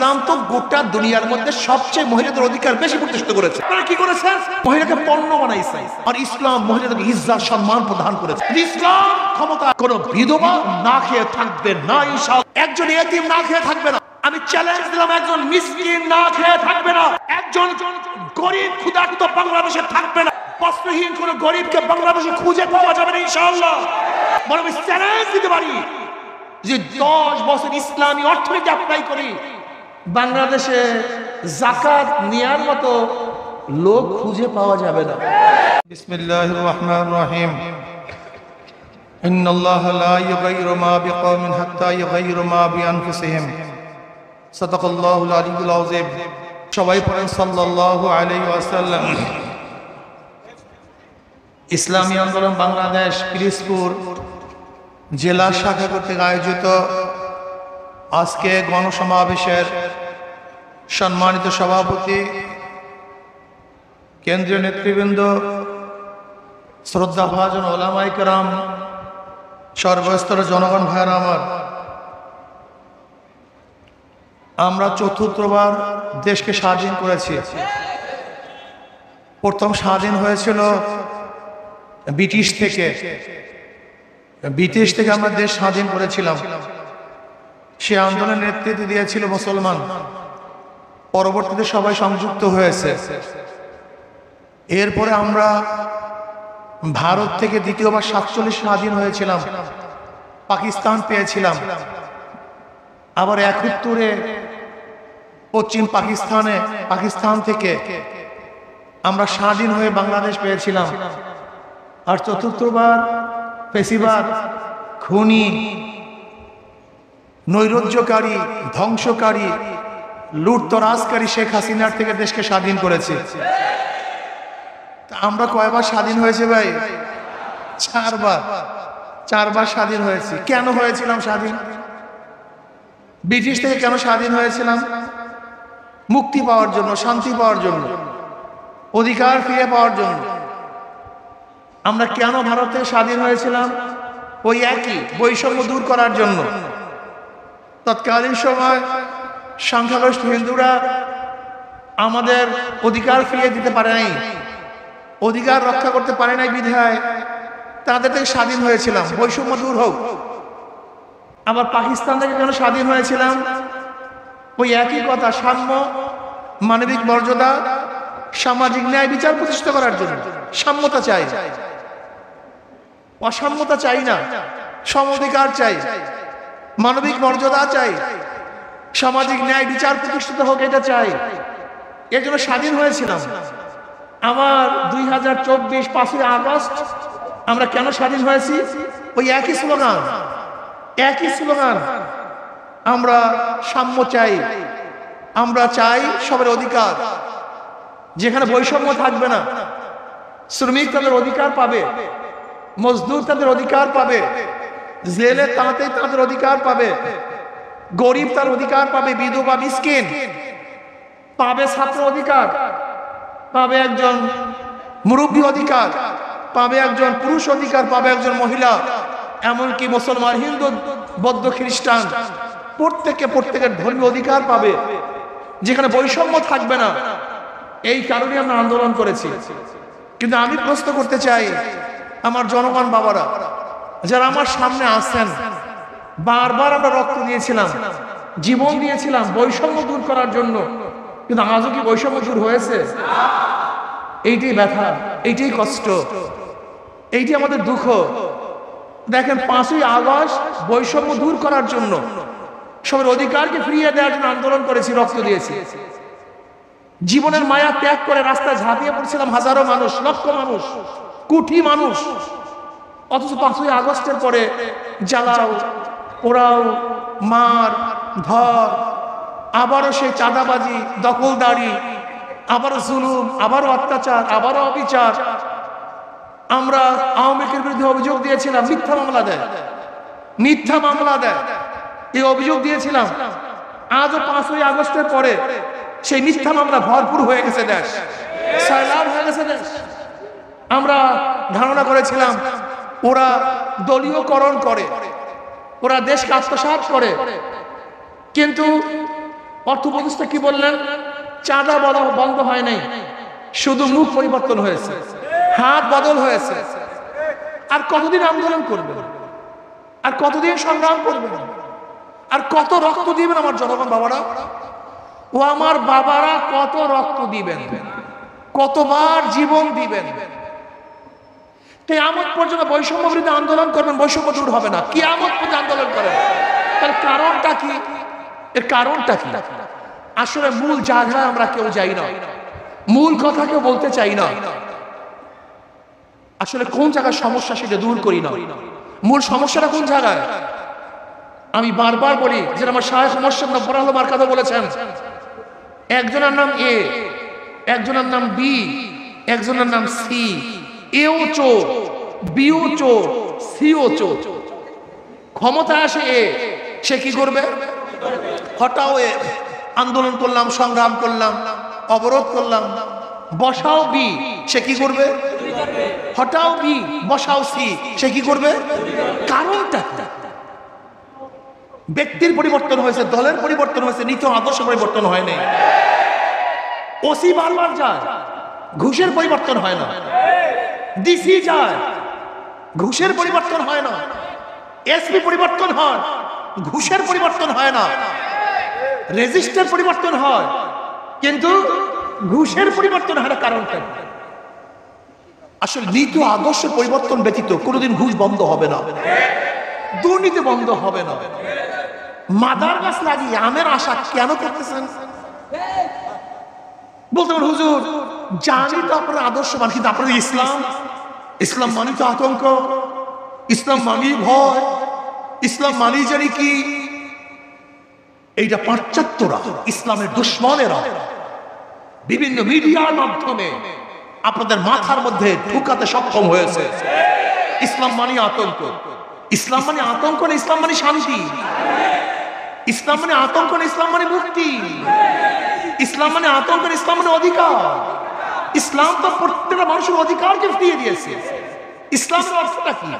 ইসলাম তো গোটা দুনিয়ার মধ্যে সবচেয়ে মহিলাদের অধিকার বেশি প্রতিষ্ঠিত করেছে। তারা কি করেছে? মহিলাকে পণ্য বানাইছে। আর ইসলাম মহিলাদেরকে ইজ্জত সম্মান প্রদান করেছে। ইসলাম ক্ষমতা কোন বিধবা না খেয়ে থাকবে না, ইনশাআল্লাহ একজন ইয়েতিম না খেয়ে থাকবে না। আমি চ্যালেঞ্জ দিলাম, একজন মিসকিন না খেয়ে থাকবে না, একজন গরিব ক্ষুধার্ত বাংলাদেশে থাকবে না, বস্ত্রহীন কোন গরিবকে বাংলাদেশে খুঁজে পাওয়া যাবে না ইনশাআল্লাহ। বলে আমি চ্যালেঞ্জ দিতে পারি যে 10 বছর ইসলামী অর্থনীতি অ্যাপ্লাই করি, বাংলাদেশে যাকাত নেয়ার মতো লোক খুঁজে পাওয়া যাবে না। বিসমিল্লাহির রহমানির রহিম। ইন্নাল্লাহা লা ইউগাইয়িরু মা বিকওমিন হাত্তা ইউগাইয়িরু মা বিআনফুসিহিম। সাদাকাল্লাহুল আলিয়্যুল আযীম। সবাই পড়েন সাল্লাল্লাহু আলাইহি ওয়াসাল্লাম। ইসলামী আন্দোলন বাংলাদেশ পিরোজপুর জেলা শাখা কর্তৃক আয়োজিত আজকে গণসমাবেশের সম্মানিত সভাপতি, কেন্দ্রীয় নেতৃবৃন্দ, শ্রদ্ধাভাজন ওলামায়ে কেরাম, সর্বস্তরের জনগণ ভাইয়েরা আমার, আমরা চতুর্থবার দেশকে স্বাধীন করেছি। প্রথম স্বাধীন হয়েছিল ব্রিটিশ থেকে আমরা দেশ স্বাধীন করেছিলাম। সে আন্দোলনের নেতৃত্ব দিয়েছিল মুসলমান, পরবর্তীতে সবাই সংযুক্ত হয়েছে। এরপরে আমরা ভারত থেকে দ্বিতীয়বার 47 স্বাধীন হয়েছিলাম, পাকিস্তান পেয়েছিলাম। আবার 71-এ পশ্চিম পাকিস্তান থেকে আমরা স্বাধীন হয়ে বাংলাদেশ পেয়েছিলাম। আর চতুর্থবার ফেসিবাদ, খুনি, নৈরাজ্যকারী, ধ্বংসকারী, লুটতরাজকারী শেখ হাসিনার থেকে দেশকে স্বাধীন করেছে। আমরা কয়বার স্বাধীন হয়েছে ভাই? 4বার স্বাধীন হয়েছি। কেন হয়েছিলাম স্বাধীন? ব্রিটিশ থেকে কেন স্বাধীন হয়েছিলাম? মুক্তি পাওয়ার জন্য, শান্তি পাওয়ার জন্য, অধিকার ফিরে পাওয়ার জন্য। আমরা কেন ভারত থেকে স্বাধীন হয়েছিলাম? ওই একই বৈষম্য দূর করার জন্য। তৎকালীন সময় সংখ্যাগরিষ্ঠ হিন্দুরা আমাদের অধিকার ফিরিয়ে দিতে পারে নাই, অধিকার রক্ষা করতে পারে নাই বিধায় তাদের থেকে স্বাধীন হয়েছিলাম, বৈষম্য দূর হোক। আবার পাকিস্তান থেকে কেন স্বাধীন হয়েছিলাম? ওই একই কথা, সাম্য, মানবিক মর্যাদা, সামাজিক ন্যায় বিচার প্রতিষ্ঠা করার জন্য। সাম্যতা চাই, অসাম্যতা চাই না, সম অধিকার চাই, মানবিক মর্যাদা চাই, সামাজিক ন্যায় বিচার প্রতিষ্ঠিত হোক, এটা চাই। এর জন্য স্বাধীন হয়েছিলাম। আমার 2024 5ই আগস্ট আমরা কেন স্বাধীন হয়েছি? ওই একই স্লোগান। আমরা সাম্য চাই, আমরা চাই সবার অধিকার, যেখানে বৈষম্য থাকবে না। শ্রমিক তাদের অধিকার পাবে, মজদুর তাদের অধিকার পাবে, জেলে তাঁতে তাদের অধিকার পাবে, গরিব তার অধিকার পাবে, বিধবা মিসকিন পাবে ছাত্র অধিকার, পাবে একজন মুরব্বী অধিকার, পাবে একজন পুরুষ অধিকার, পাবে একজন মহিলা, এমনকি মুসলমান, হিন্দু, বৌদ্ধ, খ্রিস্টান প্রত্যেকের ধর্মীয় অধিকার পাবে, যেখানে বৈষম্য থাকবে না। এই কারণে আমরা আন্দোলন করেছি। কিন্তু আমি প্রশ্ন করতে চাই, আমার জনগণ বাবারা যারা আমার সামনে আছেন, বারবার আমরা রক্ত দিয়েছিলাম, জীবন দিয়েছিলাম বৈষম্য দূর করার জন্য, কিন্তু আজও কি বৈষম্য দূর হয়েছে? এইটাই ব্যথা, এইটাই কষ্ট, এইটি আমাদের দুঃখ। দেখেন, 5ই আগস্ট বৈষম্য দূর করার জন্য, সবার অধিকারকে ফিরিয়ে দেওয়ার জন্য আন্দোলন করেছি, রক্ত দিয়েছি। জীবনের মায়া ত্যাগ করে রাস্তায় ঝাঁপিয়ে পড়ছিলাম হাজারো মানুষ, লক্ষ মানুষ, কোটি মানুষ। অথচ 5ই আগস্টের পরে জ্বালাও, পোড়াও, মার ধর, আবারও সেই চাঁদাবাজি, দখলদারি, আবারও জুলুম, আবারও অত্যাচার, আবারও অবিচার। আমরা আওয়ামী লীগের বিরুদ্ধে অভিযোগ দিয়েছিলাম, মিথ্যা মামলা দেয়, এই অভিযোগ দিয়েছিলাম। আজও 5ই আগস্টের পরে সেই মিথ্যা মামলা ভরপুর হয়ে গেছে, দেশ সয়লাব হয়ে গেছে দেশ। আমরা ধারণা করেছিলাম ওরা দলীয়করণ করে, ওরা দেশকে আত্মসাৎ করে, কিন্তু অর্থ উপদেষ্টা কি বললেন? চাঁদা বন্ধ হয় নাই, শুধু মুখ পরিবর্তন হয়েছে, হাত বদল হয়েছে। আর কতদিন আন্দোলন করবেন? আর কতদিন সংগ্রাম করবেন? আর কত রক্ত দিবেন আমার জনগণ বাবারা? ও আমার বাবারা কত রক্ত দিবেন, কতবার জীবন দিবেন? কিয়ামত পর্যন্ত বৈষম্য বিরোধী আন্দোলন করবেন, বৈষম্য দূর হবে না। কিয়ামত পর্যন্ত আন্দোলন করেন। তার কারণটা কি? এর কারণটা কি? আসলে মূল জায়গায় আমরা কেউ যাই না, মূল কথা কেউ বলতে চাই না। আসলে কোন জায়গায় সমস্যা সেটা দূর করি না। মূল সমস্যাটা কোন জায়গায়? আমি বারবার বলি, যেটা আমার শায়েখ মোর্শেদ নব্বর আলম আর কথা বলেছেন, একজনের নাম এ, একজনের নাম বি, একজনের নাম সি। এও চোর, বিও চোর, সিও চোর। ক্ষমতা আসে এ, সে কি করবে? হটাও এ, আন্দোলন করলাম, সংগ্রাম করলাম, অবরোধ করলাম। বসাও বি, সে কি করবে? হটাও বি, বসাও সি, সে কি করবে? কারণটা ব্যক্তির পরিবর্তন হয়েছে, দলের পরিবর্তন হয়েছে, নীতি আদর্শ পরিবর্তন হয় নাই। ওসি বারবার যায়, ঘুষের পরিবর্তন হয় না। ডিসি যায়, ঘুষের পরিবর্তন হয় না। এসপি পরিবর্তন হয়, ঘুষের পরিবর্তন হয় না। রেজিস্টার পরিবর্তন হয়, কিন্তু ঘুষের পরিবর্তন হয় না। কারণটা আসলে নীতি আদর্শ পরিবর্তন ব্যতীত কোনোদিন ঘুষ বন্ধ হবে না, দুর্নীতি বন্ধ হবে না। মাদার গাছ লাগিয়ে আমের আশা কেন করতেছেন? বলতে পারেন হুজুর জানি তো আপনার আদর্শবান, কিন্তু আপনাদের ইসলাম মানি তো আতঙ্ক, ইসলাম মানি ভয়, ইসলাম মানি জানি কি? এইটা পাশ্চাত্যরা, ইসলামের দুশ্মনেরা বিভিন্ন মিডিয়ার মাধ্যমে আপনাদের মাথার মধ্যে ঢুকাতে সক্ষম হয়েছে। ইসলাম মানি আতঙ্ক, ইসলাম মানে আতঙ্ক না, ইসলাম মানে শান্তি। ইসলাম মানে আতঙ্ক না, ইসলাম মানে মুক্তি। ইসলাম মানে আতঙ্ক না, ইসলাম মানে অধিকার। ইসলাম তো প্রত্যেকটা মানুষের অধিকারকে ফিরিয়ে দিয়েছে। ইসলামের অর্থটা কি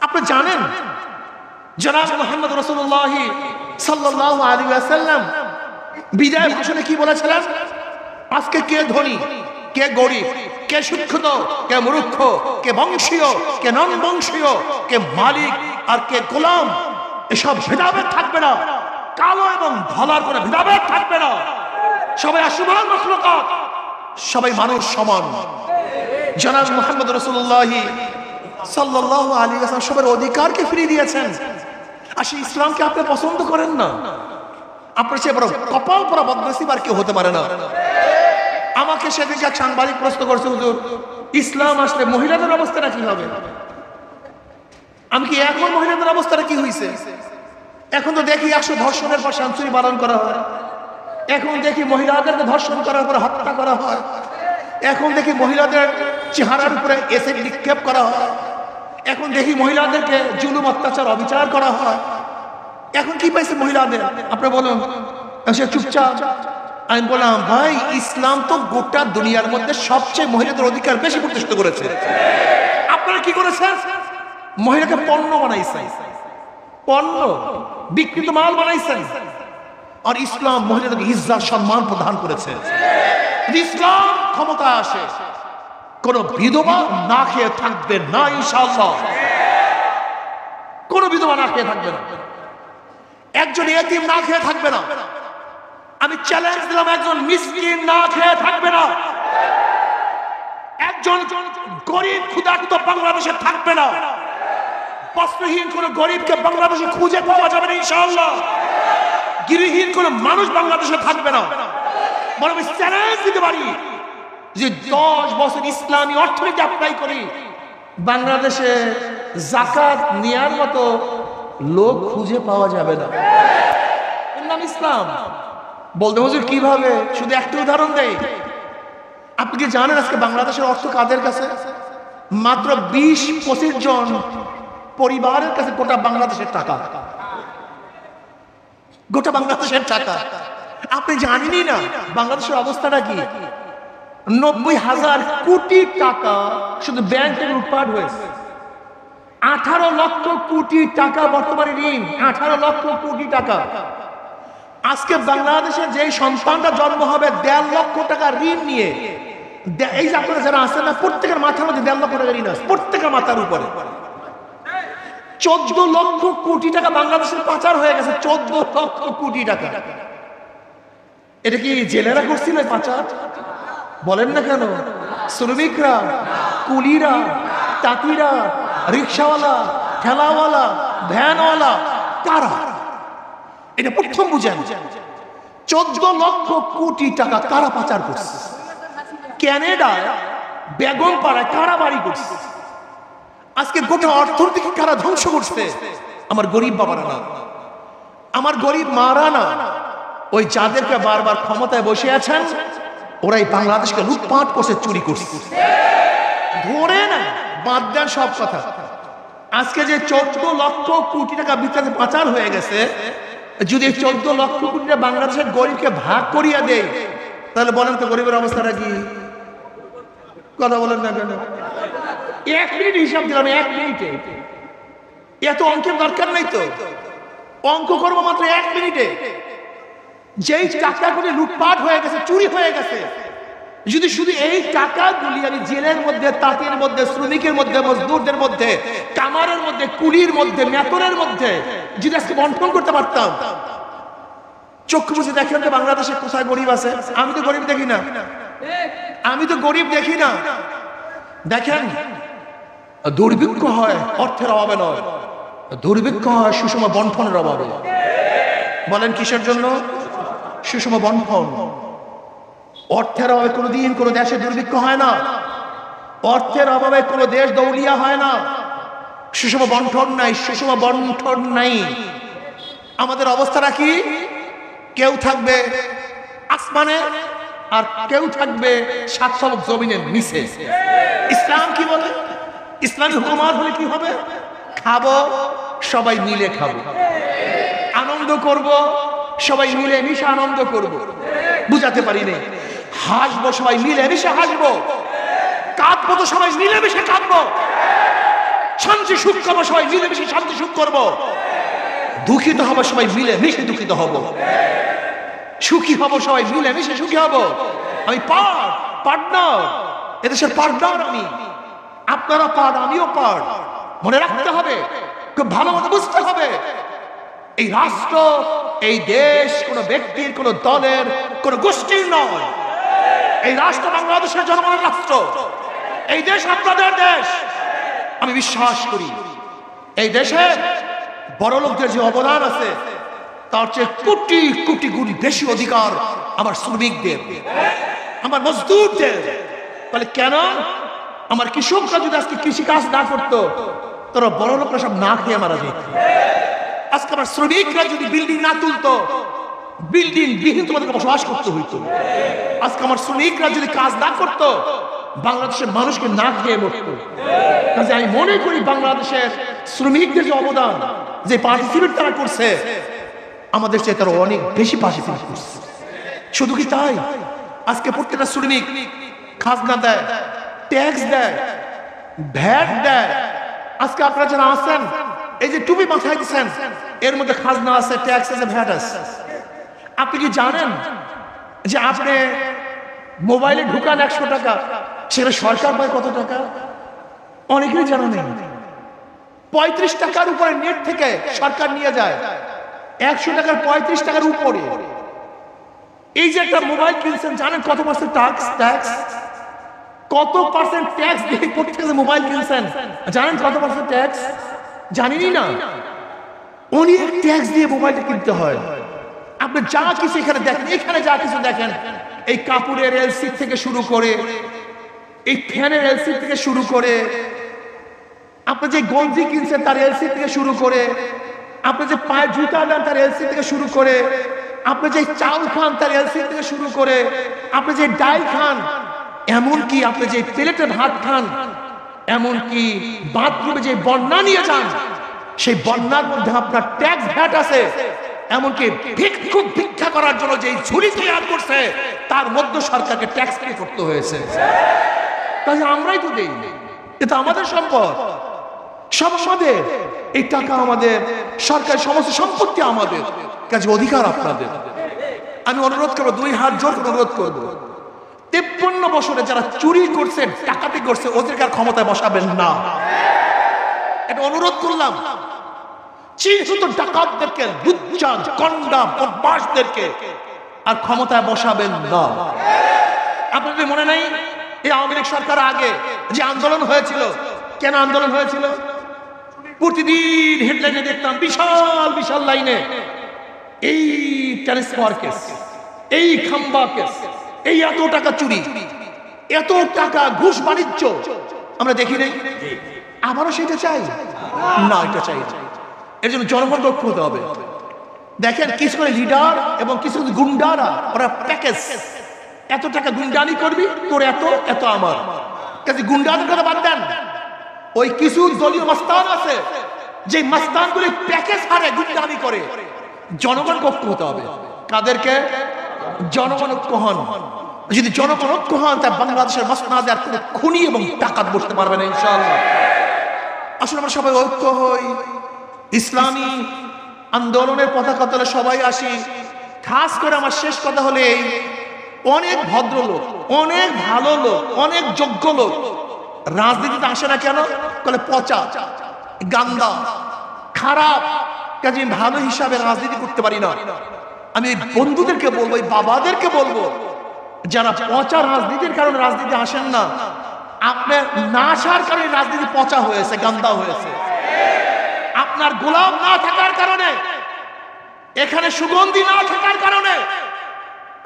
আপনি জানেন? জনাব মুহাম্মদ রাসূলুল্লাহ সাল্লাল্লাহু আলাইহি ওয়াসাল্লাম বিদায় ভাষণে কি বলেছিলেন? আজকে কে ধনী, কে গরিব, কে শিক্ষিত, কে মূর্খ, কে বংশীয়, কে নন বংশীয়, কে মালিক আর কে গোলাম, এসব ভেদাভেদ থাকবে না। কালো এবং ধলার কোনো ভেদাভেদ থাকবে না। সবাই আসমান মাখলুকাত, সবাই মানুষ সমান। জনাব মুহাম্মদ রাসূলুল্লাহ সাল্লাল্লাহু আলাইহি ওয়াসাল্লাম সবার অধিকারকে ফিরিয়ে দিয়েছেন। আর সেই ইসলামকে আপনি পছন্দ করেন না? আপনার চেয়ে বড় কপাল পরা বদনসিব আর কেউ হতে পারে না। আমাকে সেদিন এক সাংবাদিক প্রশ্ন করছে, হুজুর ইসলাম আসলে মহিলাদের অবস্থাটা কি হবে? আমি কি এখন মহিলাদের অবস্থাটা কি হয়েছে? এখন তো দেখি 100 ধর্ষণের পর সেঞ্চুরি পালন করা হয়। এখন দেখি মহিলাদেরকে ধর্ষণ করার পর হত্যা করা হয়। এখন দেখি মহিলাদের চেহারার উপরে এসিড নিক্ষেপ করা হয়। এখন দেখি মহিলাদেরকে জুলুম, অত্যাচার, অবিচার করা হয়। এখন কি পাইছে মহিলাদের? আপনি বলুন। সে চুপচাপ। আমি বললাম, ভাই ইসলাম তো গোটা দুনিয়ার মধ্যে সবচেয়ে মহিলাদের অধিকার বেশি প্রতিষ্ঠিত করেছে। আপনারা কি করেছেন? মহিলাকে পণ্য বানাইছেন, পণ্য, বিকৃত মাল বানাইছেন। আর ইসলাম মহিলাদেরকে ইজ্জত, সম্মান প্রদান করেছে। ইসলাম ক্ষমতা আসে, কোন বিধবা না খেয়ে থাকবে না ইনশাআল্লাহ। কোন বিধবা না খেয়ে থাকবে না, একজন ইয়েতিম না খেয়ে থাকবে না। আমি চ্যালেঞ্জ দিলাম, একজন মিসকিন না খেয়ে থাকবে না, একজন গরিব ক্ষুধার্ত বাংলাদেশে থাকবে না। বস্ত্রহীন কোন গরিবকে বাংলাদেশে খুঁজে পাওয়া যাবে না ইনশাআল্লাহ। গৃহহীন কোন মানুষ বাংলাদেশে থাকবে না। বরং আমি চ্যালেঞ্জ দিতে পারি যে 10 বছর ইসলামী অর্থনীতি অ্যাপ্লাই করি, বাংলাদেশে যাকাত নেয়ার মতো লোক খুঁজে পাওয়া যাবে না। এর নাম ইসলাম। বলতে হুজুর কিভাবে? শুধু একটা উদাহরণ দেই। আপনি কি জানেন আজকে বাংলাদেশের অর্থ কাদের কাছে? মাত্র 20-25 জন পরিবারের কাছে গোটা বাংলাদেশের টাকা, গোটা বাংলাদেশের টাকা। আপনি জানেনই না বাংলাদেশের অবস্থাটা কি। 90,000 কোটি টাকা শুধু ব্যাংক থেকে লুটপাট হয়েছে। 18 লক্ষ কোটি টাকা বর্তমানে ঋণ। 18 লক্ষ কোটি টাকা, আজকে বাংলাদেশে যে সন্তানটা জন্ম হবে 1.5 লক্ষ টাকা ঋণ নিয়ে, এই যে আপনারা যারা আছেন না, প্রত্যেকের মাথার মধ্যে 1.5 লক্ষ টাকা ঋণ আছে, প্রত্যেকের মাথার উপরে 14 লক্ষ কোটি টাকা বাংলাদেশের পাচার হয়ে গেছে। 14 লক্ষ কোটি টাকা। এটা কি জেলেরা করছিল পাচার? বলেন না কেন? শ্রমিকরা, কুলিরা, তাঁতিরা, রিক্সাওয়ালা, ঠেলাওয়ালা, ভ্যানওয়ালা, কারা? এটা প্রথম বুঝেন। 14 লক্ষ কোটি টাকা কারা পাচার করছে? ক্যানাডায় বেগমপাড়ায় কারা বাড়ি করছে? আজকে গোটা অর্থনীতি কারা ধ্বংস করছে? আমার গরিব বাবারা না, আমার গরিব মারা না, ওই যাদেরকে বারবার ক্ষমতায় বসে আছেন ওরাই বাংলাদেশকে লুটপাট করছে, চুরি করছে। ধরে না, বাদ দেন সব কথা। আজকে যে 14 লক্ষ কোটি টাকা ভিতরে পাচার হয়ে গেছে, যদি 14 লক্ষ কোটি টাকা বাংলাদেশের গরিবকে ভাগ করিয়া দেয়, তাহলে বলেন তো গরিবের অবস্থাটা কি? কথা বলেন না কেন? 1 মিনিট হিসাব দিলাম, 1 মিনিটে। এত অঙ্কের দরকার নাই তো, অঙ্ক করবো মাত্র 1 মিনিটে। যেই টাকাগুলি লুটপাট হয়ে গেছে, চুরি হয়ে গেছে, যদি শুধু এই টাকাগুলি আমি জেলের মধ্যে, তাঁতির মধ্যে, শ্রমিকের মধ্যে, মজদুরদের মধ্যে, কামারের মধ্যে, কুলির মধ্যে, মেতনের মধ্যে যদি আজকে বন্টন করতে পারতাম, চক্ষু বুঝে দেখেন তো বাংলাদেশে কোথায় গরিব আছে? আমি তো গরিব দেখি না, আমি তো গরিব দেখি না। দেখেন, দুর্ভিক্ষ হয় অর্থের অভাবে নয়, দুর্ভিক্ষ হয় সুষম বন্টনের অভাবে। বলেন কিসের জন্য? সুষম বন্টন। অর্থের অভাবে কোনোদিন কোনো দেশে দুর্ভিক্ষ হয় না, অর্থের অভাবে কোনো দেশ দৌলিয়া হয় না। সুষম বন্টন নাই, সুষম বন্টন নাই। আমাদের অবস্থাটা কি? কেউ থাকবে আসমানে আর কেউ থাকবে 7 তলক জমিনের নিচে। ইসলাম কি বলে? ইসলামী হুকুমাত হলে কি হবে? খাবো, সবাই মিলে খাবো, আনন্দ করব, সবাই মিলে মিশে আনন্দ করব। বুঝাতে পারি না? হাসবো, সবাই মিলে মিশে হাসবো, কাঁদবো তো সবাই মিলে মিশে কাঁদবো, শান্তি সুখ করবো সবাই মিলে মিশে শান্তি সুখ করবো, দুঃখিত হবো সবাই মিলে মিশে দুঃখিত হব, সুখী হব সবাই মিলে মিশে সুখী হব। আমি পার্টনার, এদেশের পার্টনার আমি, আপনারা পার্ট, আমিও পার্ট। মনে রাখতে হবে, খুব ভালো মতো বুঝতে হবে, এই রাষ্ট্র, এই দেশ কোন ব্যক্তির, কোন দলের, কোন গোষ্ঠীর নয়। এই রাষ্ট্র বাংলাদেশের জনগণের রাষ্ট্র, এই দেশ আপনাদের দেশ। আমি বিশ্বাস করি এই দেশে বড় লোকদের যে অবদান আছে তার চেয়ে কোটি কোটি গুণ বেশি অধিকার আমার শ্রমিকদের, আমার মজদুরদের। তাহলে কেন আমার কৃষকরা যদি আজকে কৃষি কাজ না করতো, তারা বড় লোকরা সব না খেয়ে মারা যেত। আজকে আমার শ্রমিকরা যদি বিল্ডিং না তুলতো, বিল্ডিং বিহীন তোমাদেরকে বসবাস করতে হইতো। আজকে আমার শ্রমিকরা যদি কাজ না করতো, বাংলাদেশের মানুষকে না খেয়ে মরতো। কাজে আমি মনে করি বাংলাদেশের শ্রমিকদের যে অবদান, যে পার্টিসিপেট তারা করছে, আমাদের চেয়ে তারা অনেক বেশি পার্টিসিপেট করছে। শুধু কি তাই? আজকে প্রত্যেকটা শ্রমিক খাজনা দেয়, ট্যাক্স দেয়, ভ্যাট দেয়। আজকে আপনারা যারা আছেন, এই যে টুপি মাথায় দিচ্ছেন, এর মধ্যে খাজনা আছে, ট্যাক্স আছে, ভ্যাট আছে। আপনি কি জানেন যে আপনি মোবাইলে ঢুকান 100 টাকা, সেটা সরকার পায় কত টাকা? অনেকেই জানা নেই। 35 টাকার উপরে নেট থেকে সরকার নিয়ে যায় 100 টাকার 35 টাকার উপরে। এই যে একটা মোবাইল কিনছেন, জানেন কত পার্সেন্ট ট্যাক্স? কত পার্সেন্ট ট্যাক্স দিয়ে প্রত্যেকটা মোবাইল কিনছেন? জানেন কত পার্সেন্ট ট্যাক্স? জানেনই না। অনেক ট্যাক্স দিয়ে মোবাইলটা কিনতে হয়। আপনি যা কিছু এখানে দেখেন, এখানে যা কিছু দেখেন, এই কাপড়ের এলসি থেকে শুরু করে, এই ফ্যানের এলসি থেকে শুরু করে, আপনি যে গঞ্জি কিনছেন তার এলসি থেকে শুরু করে, আপনি যে পায়ে জুতা দেন তার এলসি থেকে শুরু করে, আপনি যে চাল খান তার এলসি থেকে শুরু করে, আপনি যে ডাল খান, এমনকি আপনি যে প্লেটে ভাত খান, এমনকি বাথরুমে যে বন্যা নিয়ে যান, সেই বন্যার মধ্যে আপনার ট্যাক্স ভ্যাট আছে। এমনকি ভিক্ষুক ভিক্ষা করার জন্য যে ঝুড়ি তৈরি করছে, তার মধ্যে সরকারকে ট্যাক্স পে করতে হয়েছে। তাহলে আমরাই তো দেই, এটা আমাদের সম্পদ, সব আমাদের। এই টাকা আমাদের, সরকার সমস্ত সম্পত্তি আমাদের কাছে, অধিকার আপনাদের। আমি অনুরোধ করবো, 2 হাত জোর করে অনুরোধ করবো, 53 বছরে যারা চুরি করছে, ডাকাতি করছে, ওদেরকে আর ক্ষমতায় বসাবেন না। এটা অনুরোধ করলাম। চিহ্নিত ডাকাতদেরকে, লুচ্চা, গন্ডা, বদমাশদেরকে আর ক্ষমতায় বসাবেন না। আপনাদের মনে নাই এই আওয়ামী লীগ সরকার আগে যে আন্দোলন হয়েছিল? কেন আন্দোলন হয়েছিল? প্রতিদিন হেডলাইনে দেখতাম বিশাল বিশাল লাইনে এই ট্রান্সফার কেস, এই খাম্বা কেস, এই এত টাকা চুরি, এত টাকা ঘুষ বাণিজ্য। আমরা দেখি নাই? আবারও সেটা চাই না? এটা চাই। এর জন্য জনগণ রক্ষা হতে হবে। দেখেন কিছু করে লিডার এবং কিছু গুন্ডারা, ওরা প্যাকেজ, এত টাকা গুন্ডানি করবি তোর, এত এত আমার কাছে। গুন্ডাদের কথা বাদ দেন, ওই কিছু দলীয় মাস্তান আছে যে মাস্তানগুলি প্যাকেজ হারে গুন্ডানি করে। জনগণ ঐক্য হতে হবে। কাদেরকে? জনগণ ঐক্য হন। যদি জনগণ ঐক্য হন, তা বাংলাদেশের মাসনাদে আর কোনো খুনি এবং ডাকাত বসতে পারবে না ইনশাআল্লাহ। আসলে আমরা সবাই ঐক্য হই, ইসলামী আন্দোলনের পতাকা তলে সবাই আসি। খাস করে আমার শেষ কথা হলে, অনেক ভদ্রলোক, অনেক ভালো লোক, অনেক যোগ্য লোক রাজনীতিতে আসে না কেন? বলে পচা, গান্দা, খারাপ, কাজে ভালো হিসাবে রাজনীতি করতে পারি না। আমি বন্ধুদেরকে বলবো, বাবাদেরকে বলবো, যারা পচা রাজনীতির কারণে রাজনীতি আসেন না, আপনার না আসার কারণে রাজনীতি পচা হয়েছে, গান্দা হয়েছে। আপনার গোলাম না থাকার কারণে, এখানে সুগন্ধি না থাকার কারণে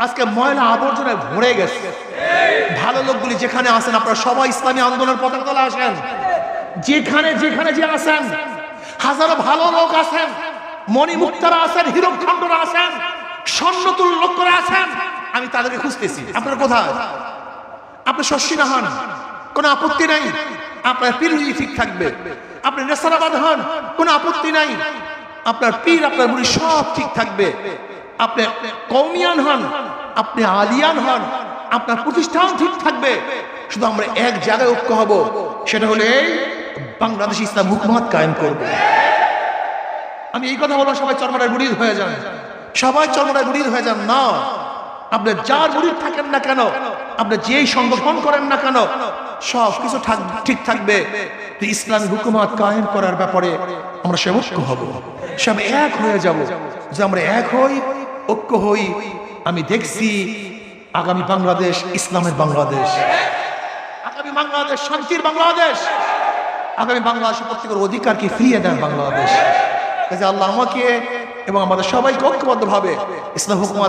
আজকে ময়লা আবর্জনায় ভরে গেছে। ভালো লোকগুলি যেখানে আসেন, আপনারা সবাই ইসলামী আন্দোলনের পতাকা তলে আসেন। যেখানে যেখানে যে আসেন, হাজারো ভালো লোক আছেন, মণিমুক্তারা আছেন, হীরকখণ্ডরা আছেন, স্বর্ণতুল্য লোকরা আছেন। আমি তাদেরকে খুঁজতেছি। আপনারা কোথায়? আপনি শস্যিনা হন, কোনো আপত্তি নাই। আপনার পীর ঠিক থাকবে। আপনি নেসারাবাদ হন, কোনো আপত্তি নাই। আপনার পীর, আপনার মুড়ি সব ঠিক থাকবে। আপনি কওমিয়ান হন, আপনি আলিয়ান হন, আপনার প্রতিষ্ঠান ঠিক থাকবে। শুধু আমরা এক জায়গায় ঐক্য হব, সেটা হলে বাংলাদেশ ইসলাম হুকুমত কায়েম করবে। আমি এই কথা বললাম, সবাই চরমরায় মুরিদ হয়ে যান, সবাই চরমরায় মুরিদ হয়ে যান না। আপনি যার মুরিদ থাকেন না কেন, আপনি যেই সংগঠন করেন না কেন, সব কিছু ঠিক থাকবে। ইসলামী হুকুমত কায়েম করার ব্যাপারে আমরা সব ঐক্য হব, সব এক হয়ে যাব। যে আমরা এক হই, ঐক্য হই, আমি দেখছি আগামী বাংলাদেশ ইসলামের বাংলাদেশ, আগামী বাংলাদেশ শান্তির বাংলাদেশ, আগামী বাংলাদেশের প্রত্যেকের অধিকারকে ফিরিয়ে দেন বাংলাদেশ। আল্লাহ আমাকে এবং আমাদের সবাইকে ঐক্যবদ্ধভাবে ইসলাম হুকুমত